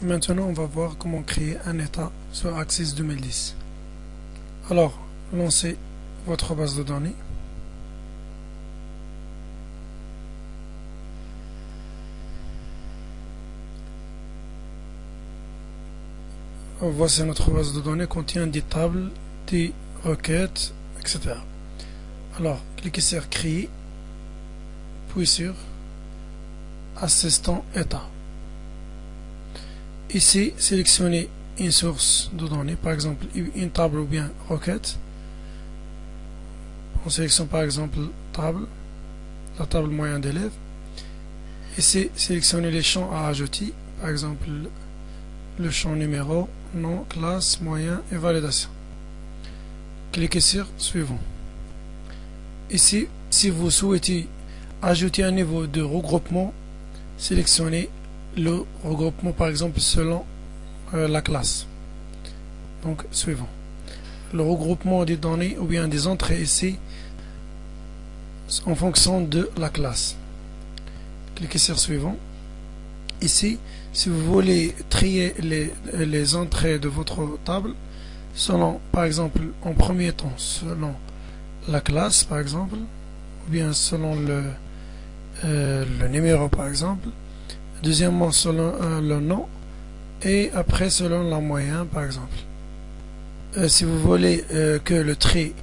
Maintenant, on va voir comment créer un état sur Axis 2010. Alors, lancez votre base de données. Voici notre base de données, contient des tables, des requêtes, etc. Alors, cliquez sur Créer, puis sur Assistant État. Ici, sélectionnez une source de données, par exemple une table ou bien requête. On sélectionne par exemple table, la table moyen d'élèves. Ici, sélectionnez les champs à ajouter, par exemple le champ numéro, nom, classe, moyen et validation. Cliquez sur Suivant. Ici, si vous souhaitez ajouter un niveau de regroupement, sélectionnez le regroupement par exemple selon la classe. Donc Suivant. Le regroupement des données ou bien des entrées ici en fonction de la classe. Cliquez sur Suivant. Ici, si vous voulez trier les entrées de votre table selon, par exemple, en premier temps selon la classe par exemple, ou bien selon le numéro par exemple, deuxièmement selon le nom, et après selon la moyenne par exemple. Si vous voulez que le trait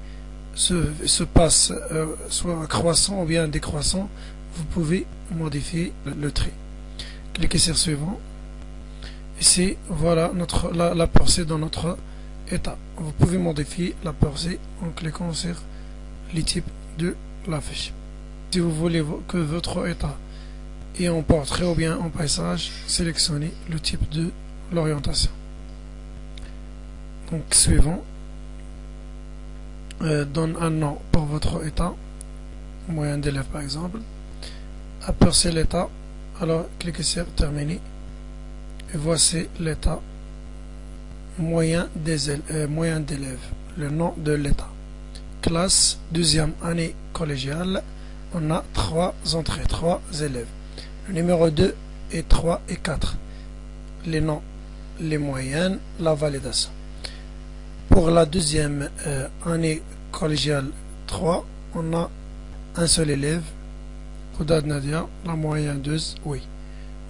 se passe soit croissant ou bien décroissant, vous pouvez modifier le trait. Cliquez sur Suivant. Ici, voilà la percée dans notre état. Vous pouvez modifier la percée en cliquant sur les types de la fiche. Si vous voulez que votre état est en portrait ou bien en paysage, sélectionnez le type de l'orientation. Donc Suivant. Donne un nom pour votre état, moyen d'élève par exemple. Apercez l'état. Alors cliquez sur Terminer. Et voici l'état moyen d'élèves, le nom de l'état. Classe, deuxième année collégiale, on a 3 entrées, 3 élèves. Le numéro 2 et 3 et 4. Les noms, les moyennes, la validation. Pour la deuxième année collégiale 3, on a un seul élève, Koudad Nadia, la moyenne 2, oui.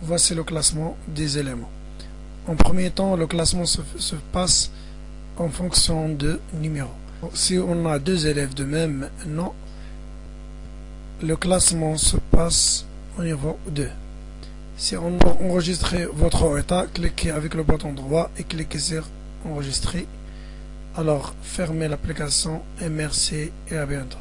Voici le classement des éléments. En premier temps, le classement se passe en fonction de numéro. Si on a 2 élèves de même nom, le classement se passe au niveau 2. Si on a enregistré votre état, cliquez avec le bouton droit et cliquez sur Enregistrer. Alors, fermez l'application et merci et à bientôt.